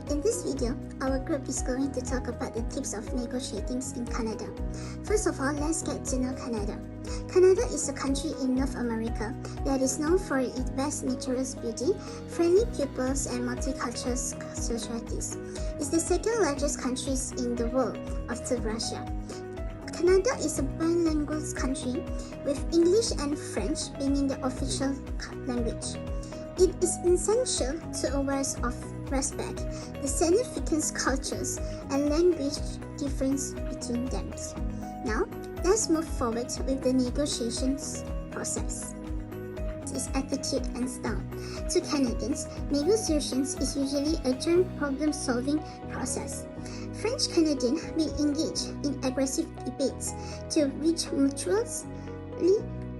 In this video, our group is going to talk about the tips of negotiating in Canada. First of all, let's get to know Canada. Canada is a country in North America that is known for its vast natural beauty, friendly peoples, and multicultural societies. It's the second largest country in the world after Russia. Canada is a bilingual country with English and French being the official language. It is essential to awareness of respect, the significant cultures and language difference between them. Now, let's move forward with the negotiations process. Is attitude and style. To Canadians, negotiations is usually a joint problem-solving process. French Canadians may engage in aggressive debates to reach mutually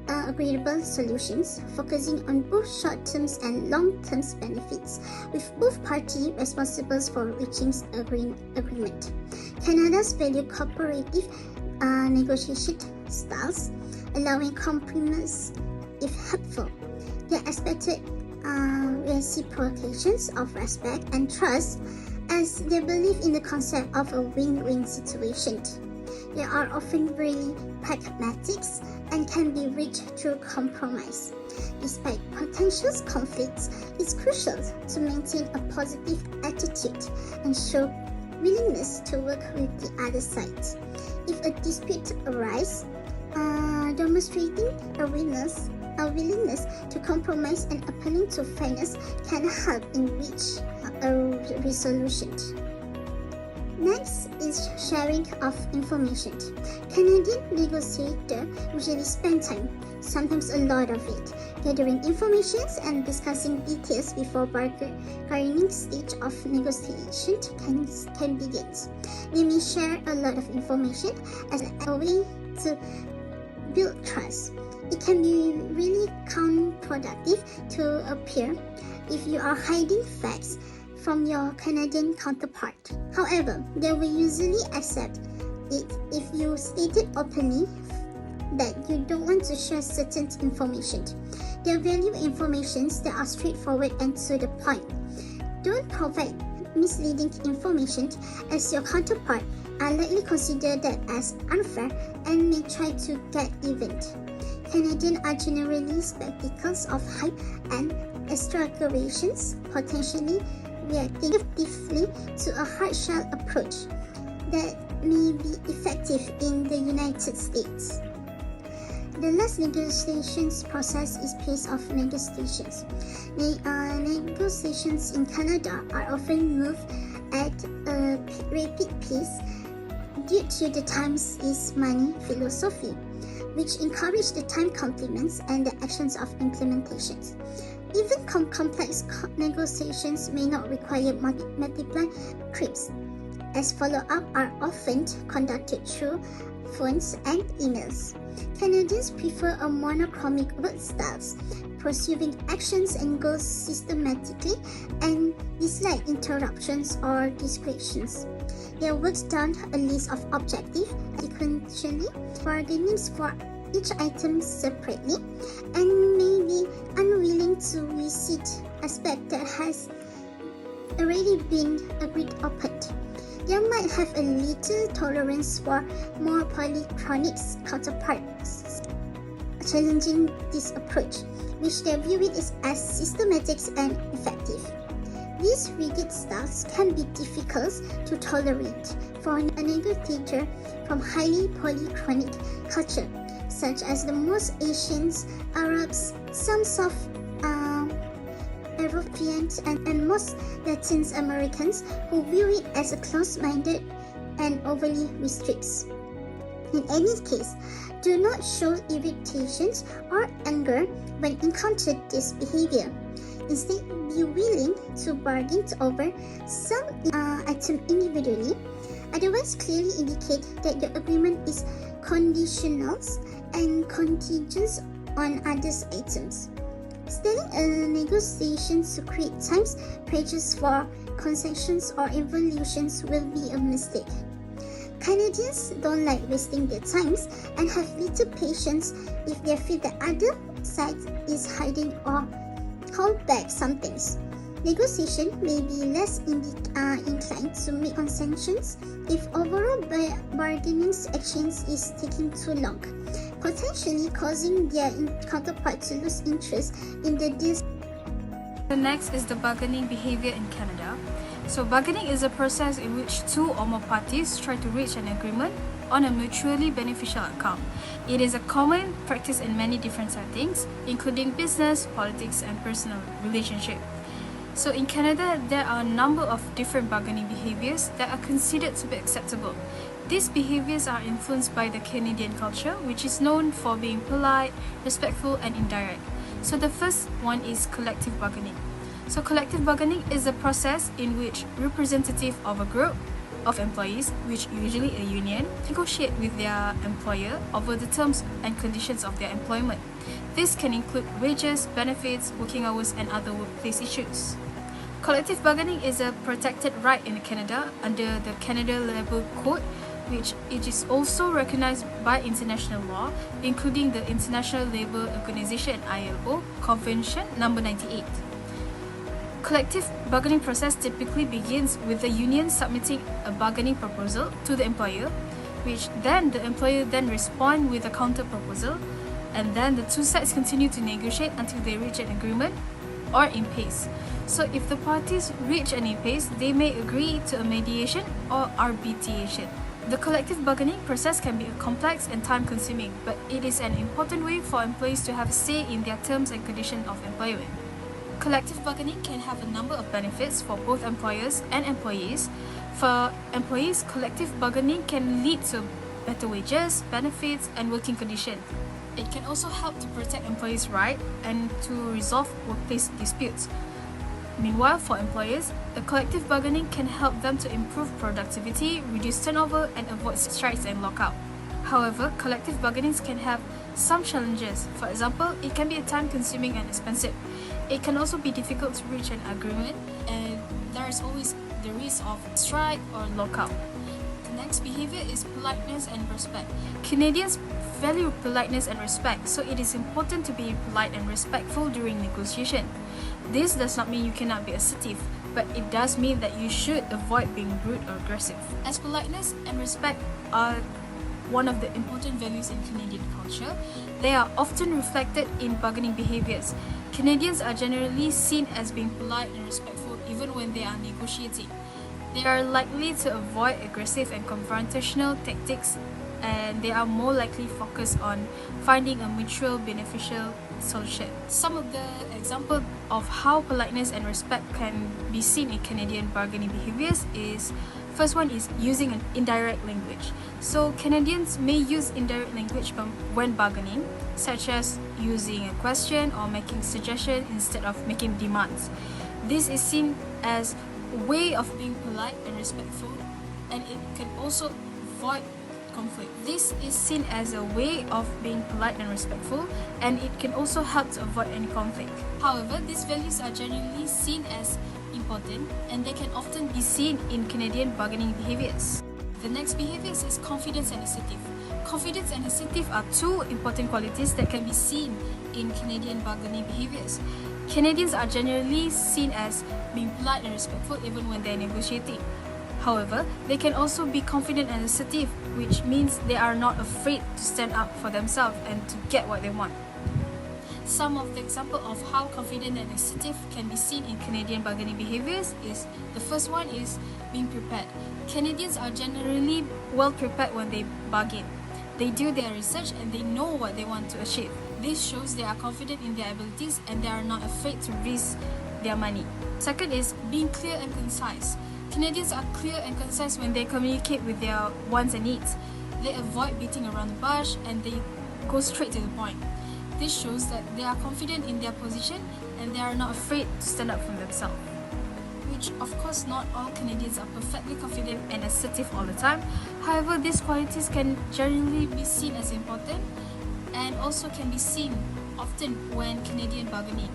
agreeable solutions, focusing on both short-term and long-term benefits, with both parties responsible for reaching agreement. Canada's value cooperative negotiation styles, allowing compromise if helpful. They expected reciprocations of respect and trust, as they believe in the concept of a win-win situation. They are often very pragmatic and can be reached through compromise. Despite potential conflicts, it's crucial to maintain a positive attitude and show willingness to work with the other side. If a dispute arises, demonstrating a willingness to compromise and appealing to fairness can help in reach a resolution. Next is sharing of information. Canadian negotiators usually spend time, sometimes a lot of it, gathering information and discussing details before bargaining stage of negotiation can begin. They may share a lot of information as a way to build trust. It can be really counterproductive to appear if you are hiding facts from your Canadian counterpart. However, they will usually accept it if you stated openly that you don't want to share certain information. They value information that are straightforward and to the point. Don't provide misleading information, as your counterpart are likely consider that as unfair and may try to get even. Canadians are generally skeptical of hype and exaggerations, potentially reacting negatively to a hard-shell approach that may be effective in the United States. The last negotiations process is pace of negotiations. Negotiations in Canada are often moved at a rapid pace due to the time is money philosophy, which encourage the time complements and the actions of implementations. Even complex negotiations may not require multiple trips, as follow-up are often conducted through phones and emails. Canadians prefer a monochromatic work styles, pursuing actions and goals systematically, and dislike interruptions or distractions. Their works down a list of objectives, sequentially, bargaining for each item separately, and may be unwilling to recede aspect that has already been agreed upon. They might have a little tolerance for more polychronic counterparts, challenging this approach, which they view it as systematic and effective. These rigid styles can be difficult to tolerate for a negotiator from highly polychronic culture, such as the most Asians, Arabs, some South Europeans, and most Latin Americans who view it as a close-minded and overly restricts. In any case, do not show irritations or anger when encountered this behavior. Instead, be willing to bargain over some item individually. Otherwise, clearly indicate that your agreement is conditional and contingent on other items. Starting a negotiation to create time pressures for concessions or evolutions will be a mistake. Canadians don't like wasting their times and have little patience if they feel the other side is hiding or hold back some things. Negotiation may be less inclined to make concessions if overall bargaining actions is taking too long, potentially causing their counterpart to lose interest in the deal. The next is the bargaining behavior in Canada. So bargaining is a process in which two or more parties try to reach an agreement on a mutually beneficial outcome. It is a common practice in many different settings, including business, politics, and personal relationship. So in Canada, there are a number of different bargaining behaviors that are considered to be acceptable. These behaviors are influenced by the Canadian culture, which is known for being polite, respectful, and indirect. So the first one is collective bargaining. So collective bargaining is a process in which representative of a group of employees, which usually a union, negotiate with their employer over the terms and conditions of their employment. This can include wages, benefits, working hours, and other workplace issues. Collective bargaining is a protected right in Canada under the Canada Labour Code, which it is also recognized by international law, including the International Labour Organization (ILO) Convention number 98. Collective bargaining process typically begins with the union submitting a bargaining proposal to the employer, which then the employer then respond with a counter proposal, and then the two sides continue to negotiate until they reach an agreement or impasse. So if the parties reach an impasse, they may agree to a mediation or arbitration. The collective bargaining process can be complex and time-consuming, but it is an important way for employees to have a say in their terms and conditions of employment. Collective bargaining can have a number of benefits for both employers and employees. For employees, collective bargaining can lead to better wages, benefits, and working conditions. It can also help to protect employees' rights and to resolve workplace disputes. Meanwhile, for employers, the collective bargaining can help them to improve productivity, reduce turnover, and avoid strikes and lockout. However, collective bargainings can have some challenges. For example, it can be time-consuming and expensive. It can also be difficult to reach an agreement, and there is always the risk of strike or lockout. The next behavior is politeness and respect. Canadians value politeness and respect, so it is important to be polite and respectful during negotiation. This does not mean you cannot be assertive, but it does mean that you should avoid being rude or aggressive. As politeness and respect are one of the important values in Canadian culture, they are often reflected in bargaining behaviors. Canadians are generally seen as being polite and respectful even when they are negotiating. They are likely to avoid aggressive and confrontational tactics, and they are more likely focused on finding a mutual beneficial solution. Some of the examples of how politeness and respect can be seen in Canadian bargaining behaviors is, first one is using an indirect language. So Canadians may use indirect language when bargaining, such as using a question or making suggestions instead of making demands. This is seen as a way of being polite and respectful, and it can also avoid conflict. This is seen as a way of being polite and respectful, and it can also help to avoid any conflict. However, these values are generally seen as important, and they can often be seen in Canadian bargaining behaviors. The next behaviors is confidence and assertive. Confidence and assertive are two important qualities that can be seen in Canadian bargaining behaviors. Canadians are generally seen as being polite and respectful even when they're negotiating. However, they can also be confident and assertive, which means they are not afraid to stand up for themselves and to get what they want. Some of the examples of how confident and assertive can be seen in Canadian bargaining behaviors is, the first one is being prepared. Canadians are generally well prepared when they bargain. They do their research and they know what they want to achieve. This shows they are confident in their abilities and they are not afraid to risk their money. Second is being clear and concise. Canadians are clear and concise when they communicate with their wants and needs. They avoid beating around the bush and they go straight to the point. This shows that they are confident in their position and they are not afraid to stand up for themselves. Which, of course, not all Canadians are perfectly confident and assertive all the time. However, these qualities can generally be seen as important and also can be seen often when Canadian bargaining.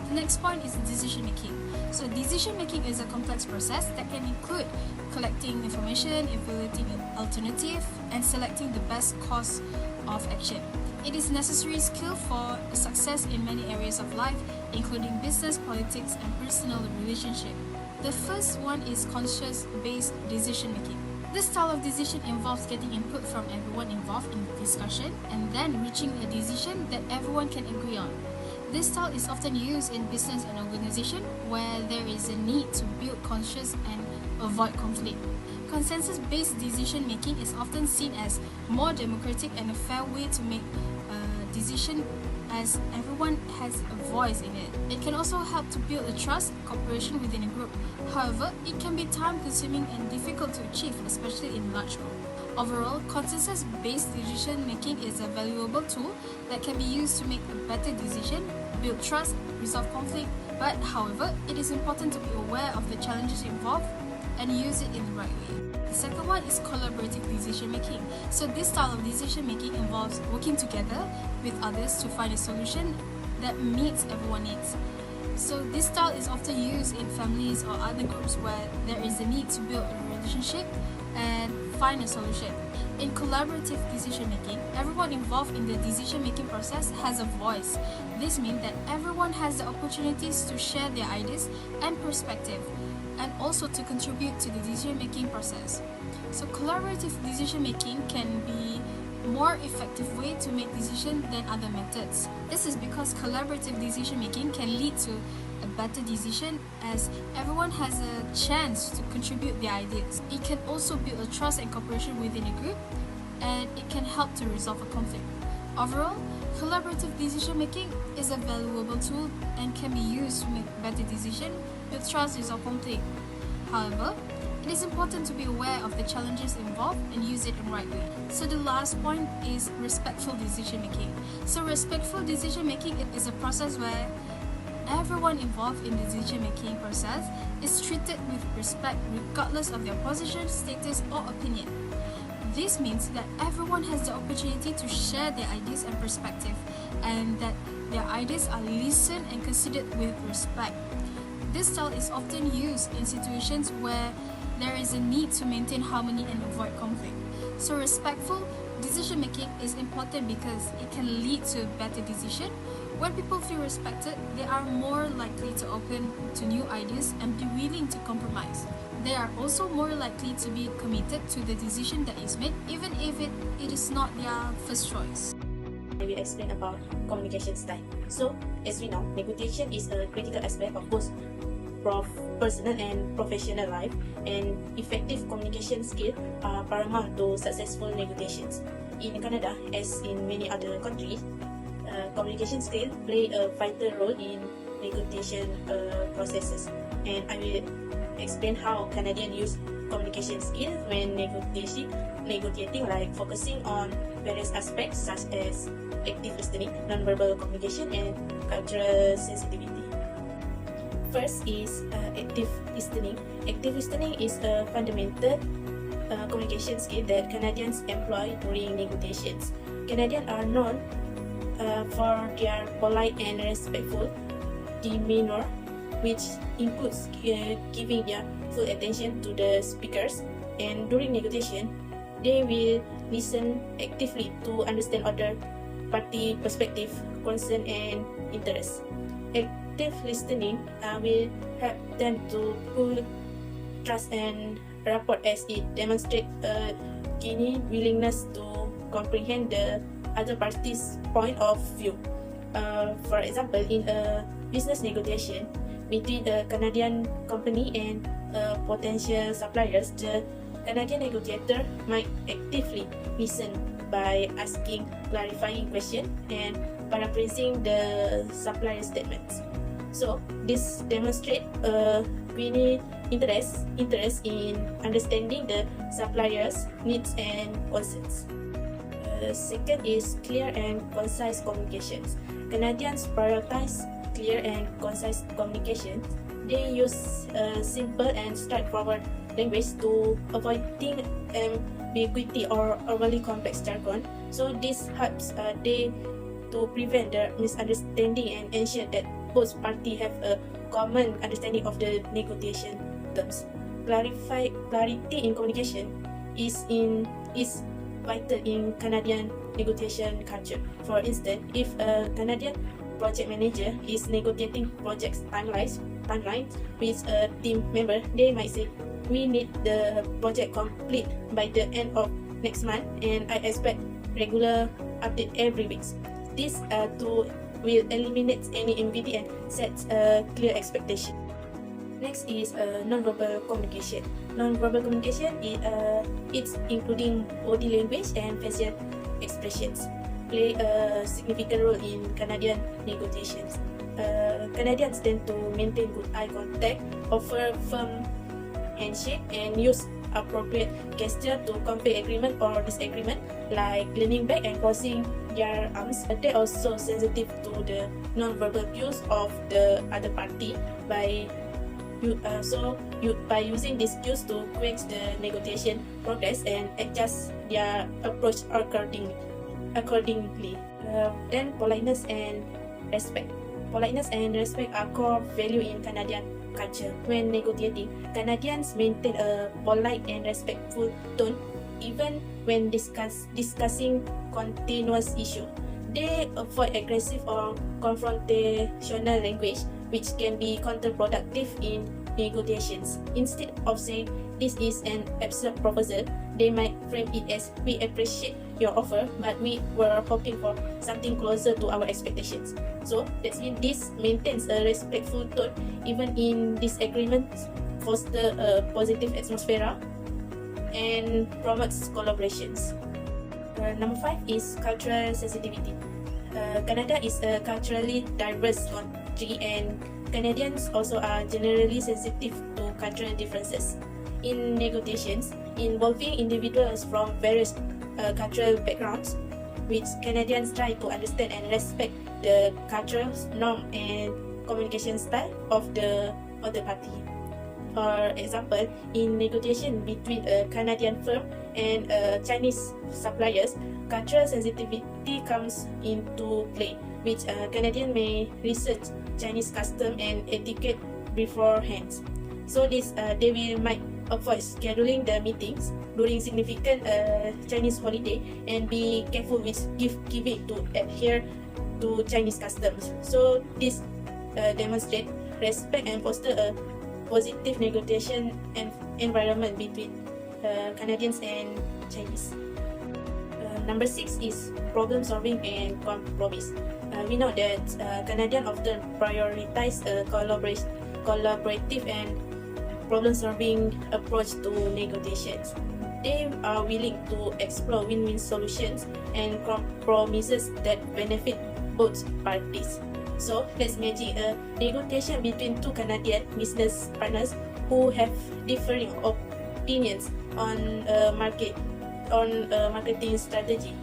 The next point is decision making. So decision making is a complex process that can include collecting information, evaluating an alternative, and selecting the best course of action. It is necessary skill for success in many areas of life, including business, politics, and personal relationship. The first one is conscious-based decision making. This style of decision involves getting input from everyone involved in the discussion and then reaching a decision that everyone can agree on. This style is often used in business and organization where there is a need to build conscious and avoid conflict. Consensus-based decision-making is often seen as more democratic and a fair way to make a decision as everyone has a voice in it. It can also help to build a trust, cooperation within a group. However, it can be time-consuming and difficult to achieve, especially in large groups. Overall, consensus-based decision-making is a valuable tool that can be used to make a better decision, build trust, resolve conflict, but however, it is important to be aware of the challenges involved and use it in the right way. The second one is collaborative decision making. So this style of decision making involves working together with others to find a solution that meets everyone's needs. So this style is often used in families or other groups where there is a need to build a relationship and find a solution. In collaborative decision making, everyone involved in the decision making process has a voice. This means that everyone has the opportunities to share their ideas and perspective, and also to contribute to the decision-making process. So collaborative decision-making can be a more effective way to make decisions than other methods. This is because collaborative decision-making can lead to a better decision as everyone has a chance to contribute their ideas. It can also build a trust and cooperation within a group, and it can help to resolve a conflict. Overall, collaborative decision-making is a valuable tool and can be used to make better decisions with trust, resolve conflict. However, it is important to be aware of the challenges involved and use it in the right way. So the last point is respectful decision making. So respectful decision making is a process where everyone involved in the decision making process is treated with respect regardless of their position, status, or opinion. This means that everyone has the opportunity to share their ideas and perspective, and that their ideas are listened and considered with respect. This style is often used in situations where there is a need to maintain harmony and avoid conflict. So respectful decision making is important because it can lead to a better decision. When people feel respected, they are more likely to open to new ideas and be willing to compromise. They are also more likely to be committed to the decision that is made, even if it is not their first choice. I will explain about communication style. So, as we know, negotiation is a critical aspect of both personal and professional life, and effective communication skills are paramount to successful negotiations. In Canada, as in many other countries, communication skills play a vital role in negotiation processes, and I will explain how Canadians use communication skills when negotiating, like focusing on various aspects such as active listening, nonverbal communication, and cultural sensitivity. First is active listening. Active listening is a fundamental communication skill that Canadians employ during negotiations. Canadians are known for their polite and respectful demeanor, which includes giving their full attention to the speakers, and during negotiation, they will listen actively to understand other party perspective, concern, and interests. Active listening will help them to build trust and rapport as it demonstrates a genuine willingness to comprehend the other party's point of view. For example, in a business negotiation between a Canadian company and potential suppliers, the Canadian negotiator might actively listen by asking clarifying questions and paraphrasing the supplier statements. So this demonstrates a genuine interest in understanding the supplier's needs and concerns. Second is clear and concise communications. Canadians prioritize clear and concise communication. They use simple and straightforward language to avoiding ambiguity or overly complex jargon. So this helps they to prevent the misunderstanding and ensure that both parties have a common understanding of the negotiation terms. Clarity in communication is vital in Canadian negotiation culture. For instance, if a Canadian project manager is negotiating project timelines with a team member, they might say, "We need the project complete by the end of next month, and I expect regular update every week." This tool will eliminate any ambiguity and sets a clear expectation. Next is non-verbal communication. Non-verbal communication is it's including body language and facial expressions play a significant role in Canadian negotiations. Canadians tend to maintain good eye contact, offer firm handshake, and use appropriate gesture to convey agreement or disagreement, like leaning back and crossing their arms. They are also sensitive to the non-verbal cues of the other party by using these cues to quench the negotiation progress and adjust their approach accordingly. Then politeness and respect. Politeness and respect are core value in Canadian culture. When negotiating, Canadians maintain a polite and respectful tone even when discussing continuous issue. They avoid aggressive or confrontational language, which can be counterproductive in negotiations. Instead of saying this is an absurd proposal, they might frame it as, "We appreciate your offer, but we were hoping for something closer to our expectations." So that means this maintains a respectful tone even in disagreements, foster a positive atmosphere, and promotes collaborations. Number 5 is cultural sensitivity. Canada is a culturally diverse country, and Canadians also are generally sensitive to cultural differences. In negotiations involving individuals from various cultural backgrounds, which Canadians try to understand and respect the cultural norm and communication style of the other party. For example, in negotiation between a Canadian firm and Chinese suppliers, cultural sensitivity comes into play, which Canadian may research Chinese custom and etiquette beforehand. So they might avoid scheduling the meetings during significant Chinese holiday and be careful with giving to adhere to Chinese customs. So this demonstrate respect and foster a positive negotiation environment between Canadians and Chinese. Number 6 is problem solving and compromise. We know that Canadians often prioritize a collaborative and problem solving approach to negotiations. They are willing to explore win-win solutions and compromises that benefit both parties. So let's imagine a negotiation between two Canadian business partners who have differing opinions on a marketing strategy.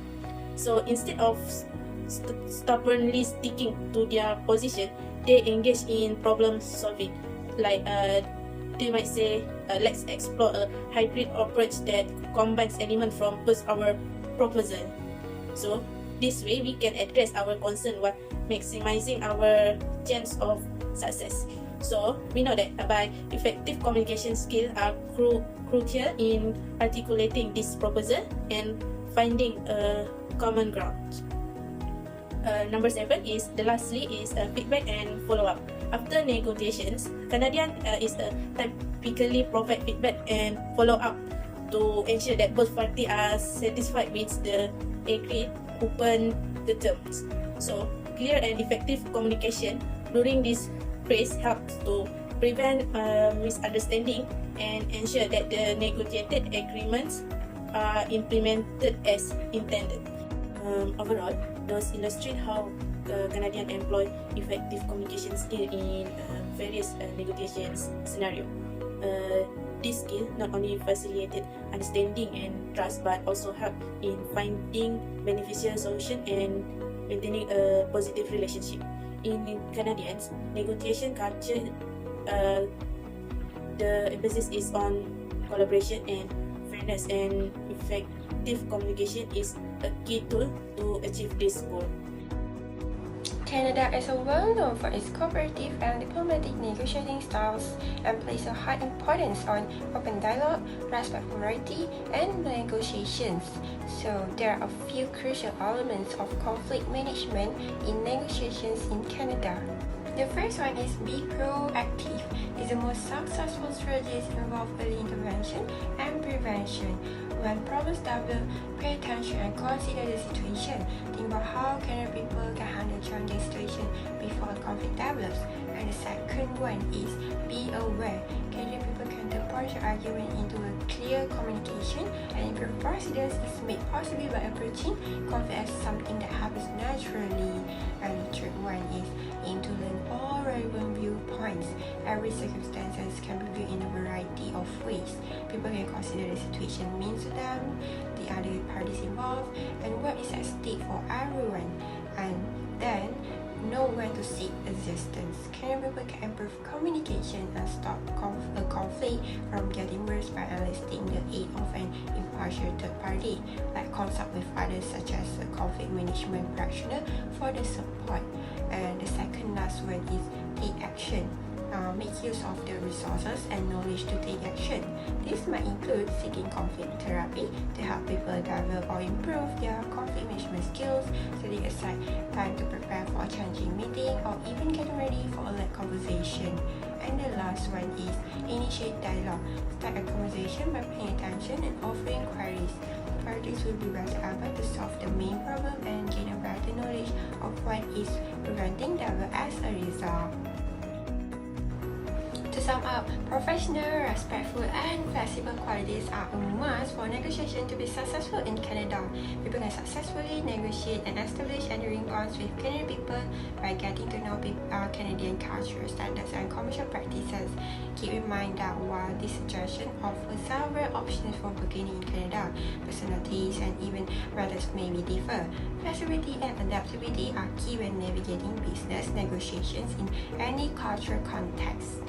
So instead of stubbornly sticking to their position, they engage in problem solving. Like they might say, let's explore a hybrid approach that combines elements from both our proposal. So this way we can address our concern while maximizing our chance of success. So we know that by effective communication skills are crucial in articulating this proposal and finding a common ground. Number 7 is lastly feedback and follow-up. After negotiations, Canadian typically provide feedback and follow-up to ensure that both parties are satisfied with the agreed open the terms. So clear and effective communication during this phase helps to prevent misunderstanding and ensure that the negotiated agreements are implemented as intended. Overall, those illustrate how Canadians employ effective communication skill in various negotiations scenario. This skill not only facilitated understanding and trust, but also help in finding beneficial solution and maintaining a positive relationship. In Canadians negotiation culture, the emphasis is on collaboration and fairness, and effective communication is a key tool to achieve this goal. Okay, Canada is well known for its cooperative and diplomatic negotiating styles and places a high importance on open dialogue, respect for minority, and negotiations. So there are a few crucial elements of conflict management in negotiations in Canada. The first one is be proactive. It's the most successful strategies involve early intervention and prevention. When problems develop, pay attention and consider the situation. Think about how Canadian people can handle challenging situations before a conflict develops. And the second one is be aware. Canadian people can turn partial argument into a clear communication, and improve procedures is made possible by approaching conflict as something that happens naturally. And the third one is aim to learn all relevant viewpoints. Every circumstances can be viewed in a variety of ways. People can consider the situation means to them, the other parties involved, and what is at stake for everyone. And then know when to seek assistance. Canadian people can improve communication and stop a conflict from getting worse by enlisting the aid of an impartial third party, like consult with others such as a conflict management practitioner for the support. And the second last one is take action. Make use of the resources and knowledge to take action. This might include seeking conflict therapy to help people develop or improve their conflict management skills, setting aside time to prepare for a challenging meeting, or even getting ready for a late conversation. And the last one is initiate dialogue. Start a conversation by paying attention and offering queries. Parties will be better able to solve the main problem and gain a better knowledge of what is preventing dialogue as a result. To sum up, professional, respectful, and flexible qualities are a must for negotiation to be successful in Canada. People can successfully negotiate and establish enduring bonds with Canadian people by getting to know Canadian culture, standards, and commercial practices. Keep in mind that while this suggestion offers several options for bargaining in Canada, personalities and even methods may be differ. Flexibility and adaptability are key when navigating business negotiations in any cultural context.